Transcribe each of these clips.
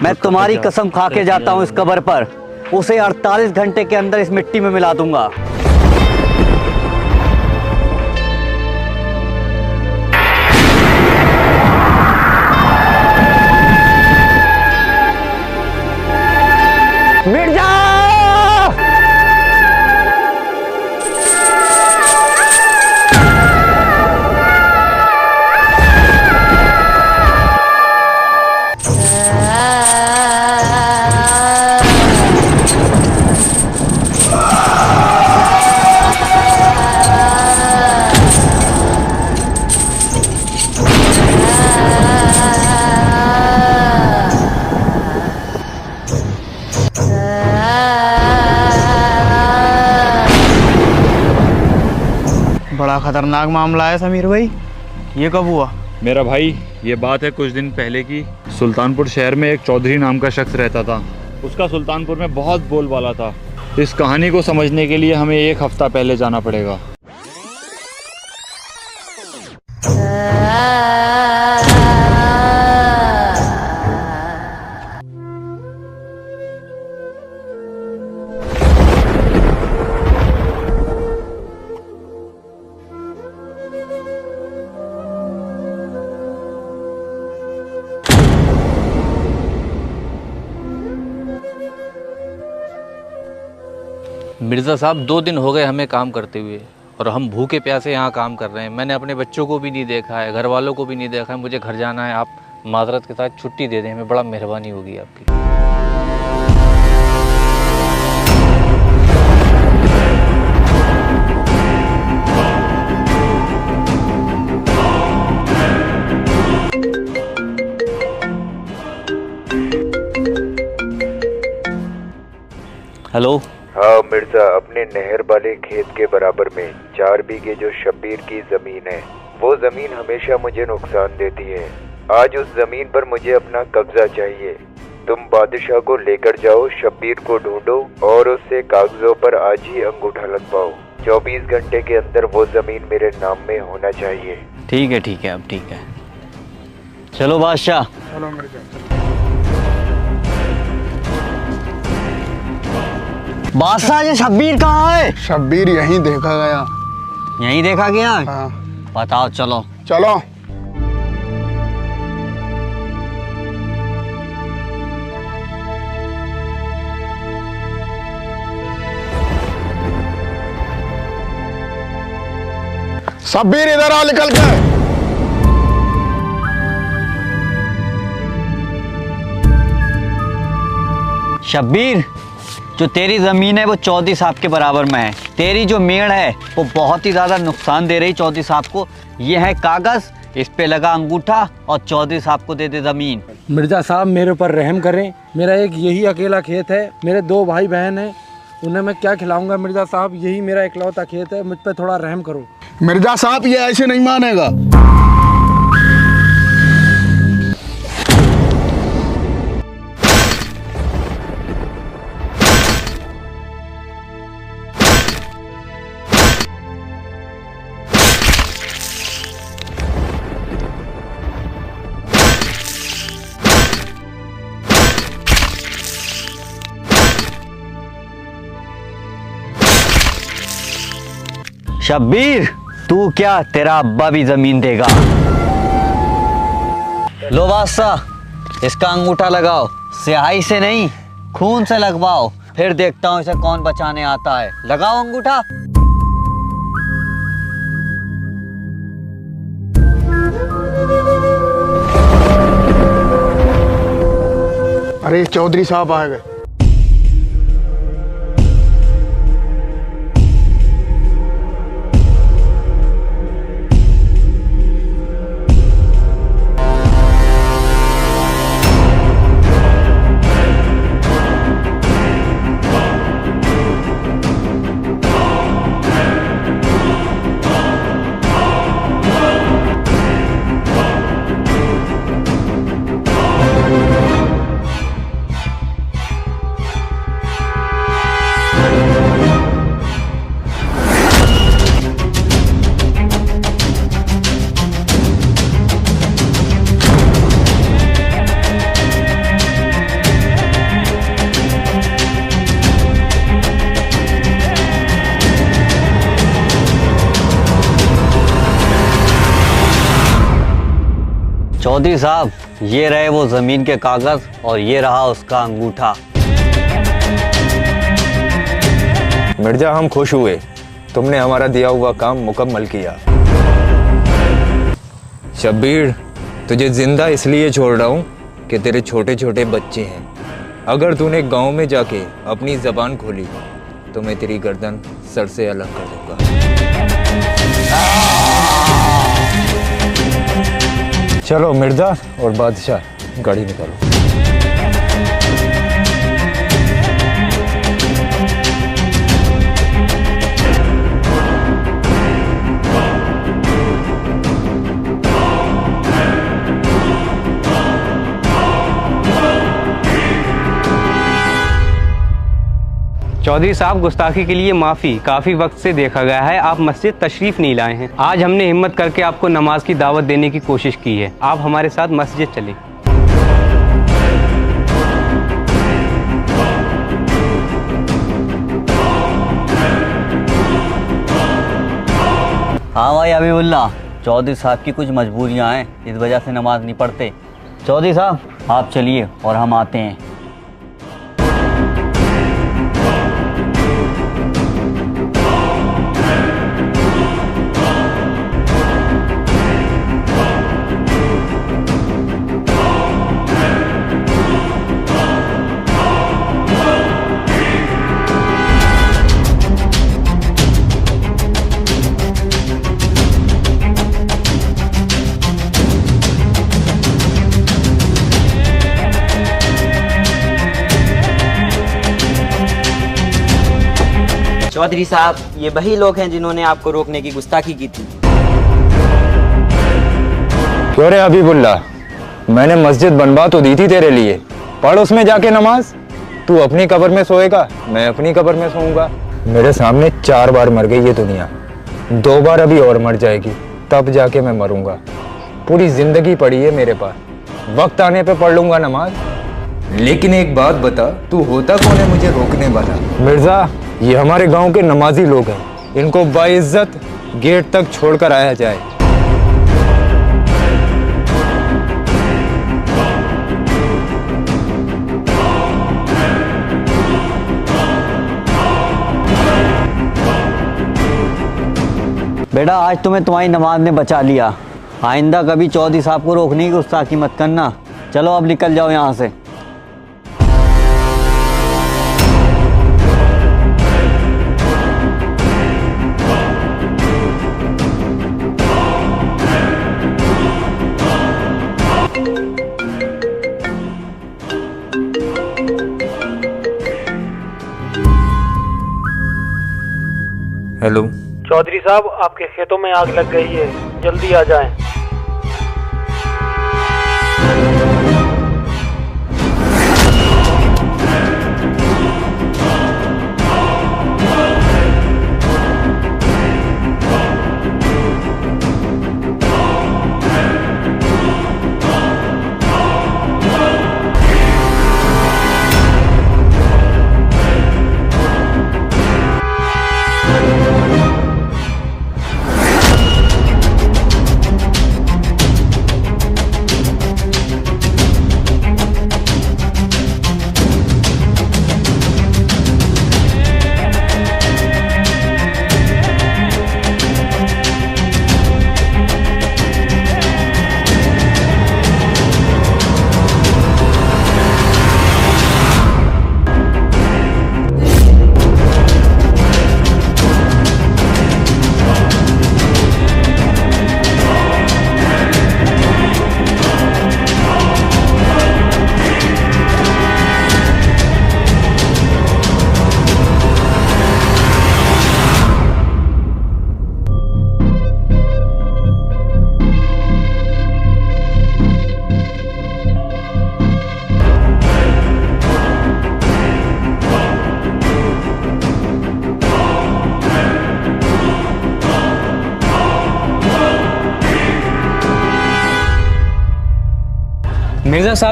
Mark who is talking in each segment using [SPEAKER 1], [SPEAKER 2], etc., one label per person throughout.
[SPEAKER 1] मैं तुम्हारी कसम खा के जाता हूँ इस कब्र पर, उसे 48 घंटे के अंदर इस मिट्टी में मिला दूंगा। मिर्जा!
[SPEAKER 2] बड़ा खतरनाक मामला है समीर भाई, ये कब हुआ?
[SPEAKER 3] मेरा भाई, ये बात है कुछ दिन पहले की। सुल्तानपुर शहर में एक चौधरी नाम का शख्स रहता था। उसका सुल्तानपुर में बहुत बोलबाला था। इस कहानी को समझने के लिए हमें 1 हफ्ता पहले जाना पड़ेगा।
[SPEAKER 4] मिर्ज़ा साहब 2 दिन हो गए हमें काम करते हुए, और हम भूखे प्यासे यहाँ काम कर रहे हैं। मैंने अपने बच्चों को भी नहीं देखा है, घर वालों को भी नहीं देखा है। मुझे घर जाना है। आप माजरत के साथ छुट्टी दे दें, हमें बड़ा मेहरबानी होगी आपकी। हेलो।
[SPEAKER 5] हाँ मिर्जा, अपने नहर वाले खेत के बराबर में 4 बीघे जो शब्बीर की जमीन है, वो जमीन हमेशा मुझे नुकसान देती है। आज उस जमीन पर मुझे अपना कब्जा चाहिए। तुम बादशाह को लेकर जाओ, शब्बीर को ढूंढो और उससे कागजों पर आज ही अंगूठा लगवाओ। 24 घंटे के अंदर वो जमीन मेरे नाम में होना चाहिए।
[SPEAKER 1] ठीक है, अब ठीक है। चलो बादशाह।
[SPEAKER 2] चलो मिर्जा।
[SPEAKER 1] बादशाह, ये शब्बीर कहाँ है?
[SPEAKER 2] शब्बीर यहीं देखा गया।
[SPEAKER 1] यहीं देखा गया?
[SPEAKER 2] हाँ।
[SPEAKER 1] बताओ, चलो।
[SPEAKER 2] चलो। शब्बीर इधर आ, निकल के।
[SPEAKER 1] शब्बीर, जो तेरी ज़मीन है वो चौधरी साहब के बराबर में है। तेरी जो मेड़ है वो बहुत ही ज़्यादा नुकसान दे रही चौधरी साहब को। ये है कागज़, इस पे लगा अंगूठा और चौधरी साहब को दे दे ज़मीन।
[SPEAKER 6] मिर्ज़ा साहब, मेरे ऊपर रहम करें। मेरा एक यही अकेला खेत है, मेरे 2 भाई बहन हैं, उन्हें मैं क्या खिलाऊंगा? मिर्ज़ा साहब, यही मेरा इकलौता खेत है, मुझ पर थोड़ा रहम करो।
[SPEAKER 2] मिर्जा साहब, ये ऐसे नहीं मानेगा।
[SPEAKER 1] शब्बीर, तू क्या, तेरा अब्बा भी जमीन देगा। लो बादशाह, इसका अंगूठा लगाओ। स्याही से नहीं, खून से लगवाओ, फिर देखता हूँ इसे कौन बचाने आता है। लगाओ अंगूठा।
[SPEAKER 2] अरे चौधरी साहब आ गए।
[SPEAKER 1] चौधरी साहब, ये रहे वो जमीन के कागज और ये रहा उसका अंगूठा।
[SPEAKER 5] मिर्जा, हम खुश हुए, तुमने हमारा दिया हुआ काम मुकम्मल किया। शब्बीर, तुझे जिंदा इसलिए छोड़ रहा हूँ कि तेरे छोटे छोटे बच्चे हैं। अगर तूने गांव में जाके अपनी जबान खोली तो मैं तेरी गर्दन सर से अलग कर दूंगा। चलो मिर्जा और बादशाह, गाड़ी निकालो।
[SPEAKER 7] चौधरी साहब, गुस्ताखी के लिए माफ़ी। काफ़ी वक्त से देखा गया है आप मस्जिद तशरीफ़ नहीं लाए हैं। आज हमने हिम्मत करके आपको नमाज की दावत देने की कोशिश की है। आप हमारे साथ मस्जिद चलें।
[SPEAKER 1] हाँ भाई हबीबुल्ला, चौधरी साहब की कुछ मजबूरियाँ हैं, इस वजह से नमाज नहीं पढ़ते। चौधरी साहब, आप चलिए और हम आते हैं।
[SPEAKER 8] चौधरी साहब, ये वही लोग हैं जिन्होंने आपको रोकने की गुस्ताखी की थी।
[SPEAKER 5] क्यों रे हबीबुल्ला, मैंने मस्जिद बनवा तो दी थी तेरे लिए, पढ़ उसमें जाके नमाज। तू अपनी कब्र में सोएगा, मैं अपनी कब्र में सोऊंगा। मेरे सामने 4 बार मर गई ये दुनिया, 2 बार अभी और मर जाएगी, तब जाके मैं मरूंगा। पूरी जिंदगी पड़ी है मेरे पास, वक्त आने पे पढ़ लूंगा नमाज। लेकिन एक बात बता, तू होता कौन है मुझे रोकने वाला? मिर्जा, ये हमारे गांव के नमाजी लोग हैं, इनको बाइज्जत गेट तक छोड़कर आया जाए।
[SPEAKER 1] बेटा, आज तुम्हें तुम्हारी नमाज ने बचा लिया। आइंदा कभी चौधरी साहब को रोकने की गुस्ताखी मत करना। चलो अब निकल जाओ यहाँ से।
[SPEAKER 5] हेलो
[SPEAKER 6] चौधरी साहब, आपके खेतों में आग लग गई है, जल्दी आ जाएं।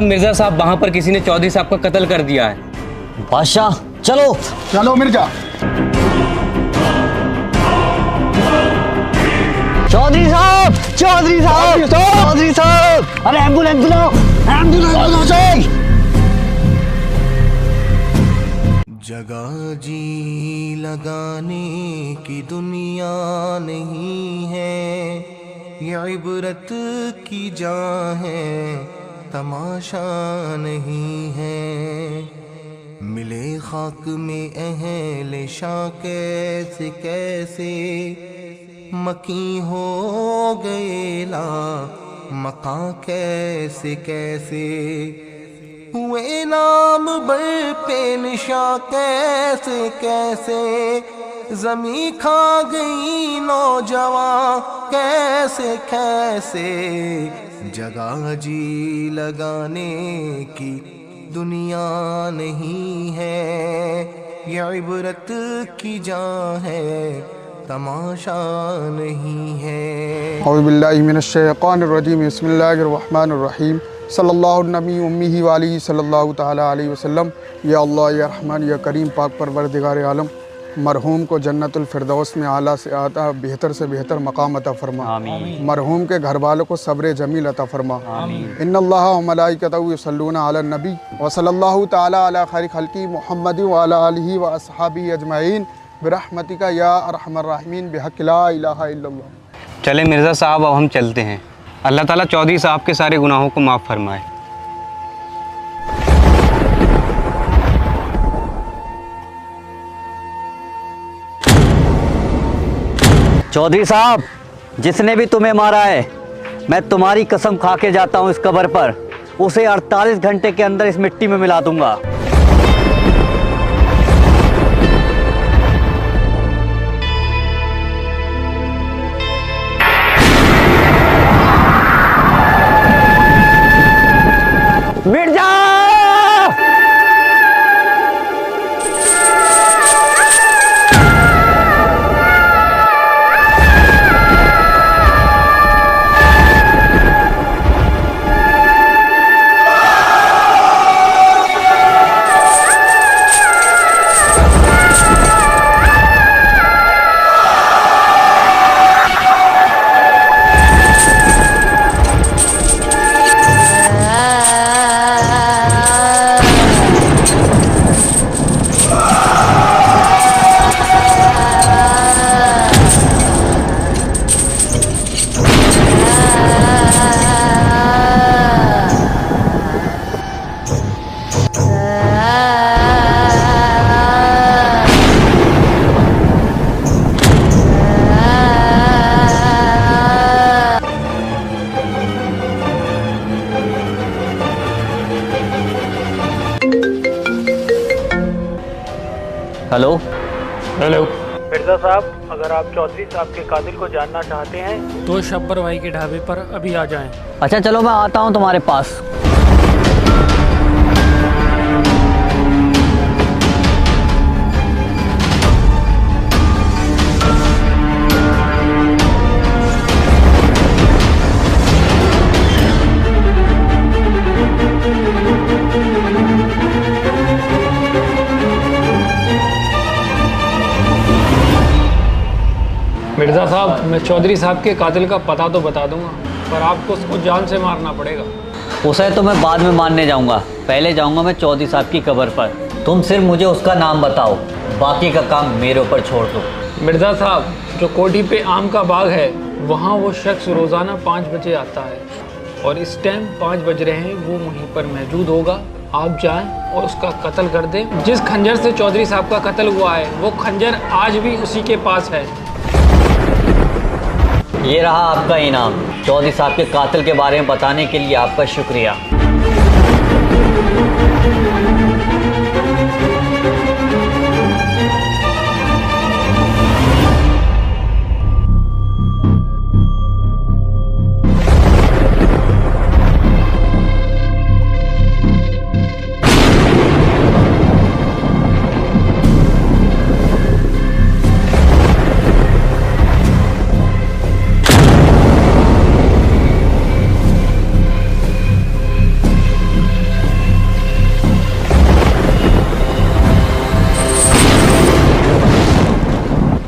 [SPEAKER 7] मिर्ज़ा साहब, वहाँ पर किसी ने चौधरी साहब का कत्ल कर दिया है।
[SPEAKER 1] बादशाह, चलो।
[SPEAKER 9] चलो मिर्जा।
[SPEAKER 1] चौधरी साहब, चौधरी साहब, चौधरी साहब, अरे एम्बुलेंस बुलाओ, एम्बुलेंस बुलाओ सही।
[SPEAKER 9] जगह जी लगाने की दुनिया नहीं है, ये इबरत की जहाँ है, तमाशा नहीं है। मिले खाक में अहले शाह कैसे कैसे, मकी हो गए ला मका कैसे कैसे, हुए नाम बर पे निशा कैसे कैसे, जमी खा गई नौजवान कैसे कैसे। जगह जी लगाने की दुनिया नहीं है, ये इबरत की जहाँ है, तमाशा नहीं है।
[SPEAKER 10] औज़ु बिल्लाहि मिनश शैतानिर रजीम, बिस्मिल्लाहिर रहमानिर रहीम, सल्लल्लाहु नबी उम्मी वाली सल्लल्लाहु ताला अलैहि वसल्लम। या अल्लाह या रहमान या करीम, पाक परवरदिगार आलम, मरहूम को जन्नतुल फिरदौस में आला से आता बेहतर से बेहतर मकाम अता फरमा। आमीन। मरहूम के घर वालों को सब्र जमील अता फरमा। आमीन। इन्नल्लाह व मलाइकतहु युसल्लूना अलन नबी व सल्लल्लाहु ताला अला खैरि खल्की मुहम्मद व अला आलिहि व अस्हाबिही अजमाइन बिरहमतिका या अरहमर राहिमीन बिहक़्क़ि ला इलाहा इल्लल्लाह।
[SPEAKER 7] चले मिर्ज़ा साहब, अब हम चलते हैं। अल्लाह ताला चौधरी साहब के सारे गुनाहों को माफ़ फरमाए।
[SPEAKER 1] चौधरी साहब, जिसने भी तुम्हें मारा है, मैं तुम्हारी कसम खा के जाता हूँ, इस कब्र पर उसे 48 घंटे के अंदर इस मिट्टी में मिला दूंगा। मिट जा। हेलो
[SPEAKER 11] हेलो मिर्ज़ा साहब, अगर आप चौधरी साहब के कातिल को जानना चाहते हैं तो शब्बर भाई के ढाबे पर अभी आ जाएं।
[SPEAKER 1] अच्छा चलो, मैं आता हूँ तुम्हारे पास।
[SPEAKER 11] मिर्ज़ा साहब, मैं चौधरी साहब के कातिल का पता तो बता दूंगा, पर आपको उसको जान से मारना पड़ेगा।
[SPEAKER 1] उसे तो मैं बाद में मारने जाऊंगा, पहले जाऊंगा मैं चौधरी साहब की कब्र पर। तुम सिर्फ मुझे उसका नाम बताओ, बाकी का काम मेरे ऊपर छोड़ दो।
[SPEAKER 11] मिर्ज़ा साहब, जो कोठी पे आम का बाग है, वहाँ वो शख्स रोज़ाना 5 बजे आता है और इस टाइम 5 बज रहे हैं, वो वहीं पर मौजूद होगा। आप जाएं और उसका कत्ल कर दें। जिस खंजर से चौधरी साहब का कत्ल हुआ है, वो खंजर आज भी उसी के पास है।
[SPEAKER 1] ये रहा आपका इनाम। चौधरी साहब के कातिल के बारे में बताने के लिए आपका शुक्रिया।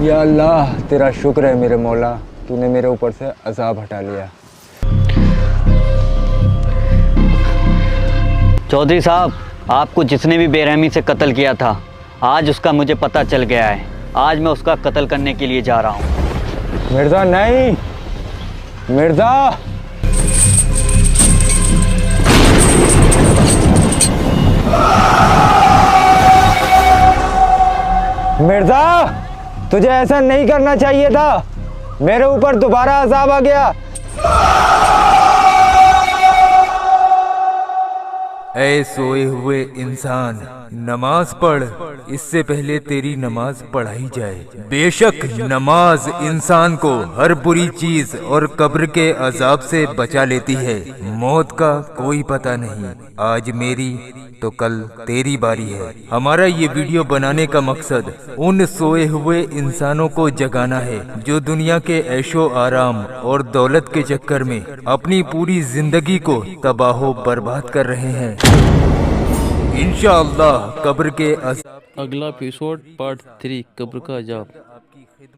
[SPEAKER 12] या अल्लाह, तेरा शुक्र है मेरे मौला तूने मेरे ऊपर से अजाब हटा लिया।
[SPEAKER 1] चौधरी साहब, आपको जिसने भी बेरहमी से कत्ल किया था, आज उसका मुझे पता चल गया है। आज मैं उसका कत्ल करने के लिए जा रहा हूँ।
[SPEAKER 12] मिर्ज़ा नहीं, मिर्ज़ा, मिर्ज़ा, तुझे ऐसा नहीं करना चाहिए था। मेरे ऊपर दोबारा अज़ाब आ गया।
[SPEAKER 13] ऐ सोए हुए इंसान, नमाज पढ़, इससे पहले तेरी नमाज पढ़ाई जाए। बेशक नमाज इंसान को हर बुरी चीज और कब्र के अजाब से बचा लेती है। मौत का कोई पता नहीं, आज मेरी तो कल तेरी बारी है। हमारा ये वीडियो बनाने का मकसद उन सोए हुए इंसानों को जगाना है जो दुनिया के ऐशो आराम और दौलत के चक्कर में अपनी पूरी जिंदगी को तबाहो बर्बाद कर रहे हैं। इंशाअल्लाह कब्र के
[SPEAKER 14] अगला एपिसोड पार्ट 3 कब्र का अजाब।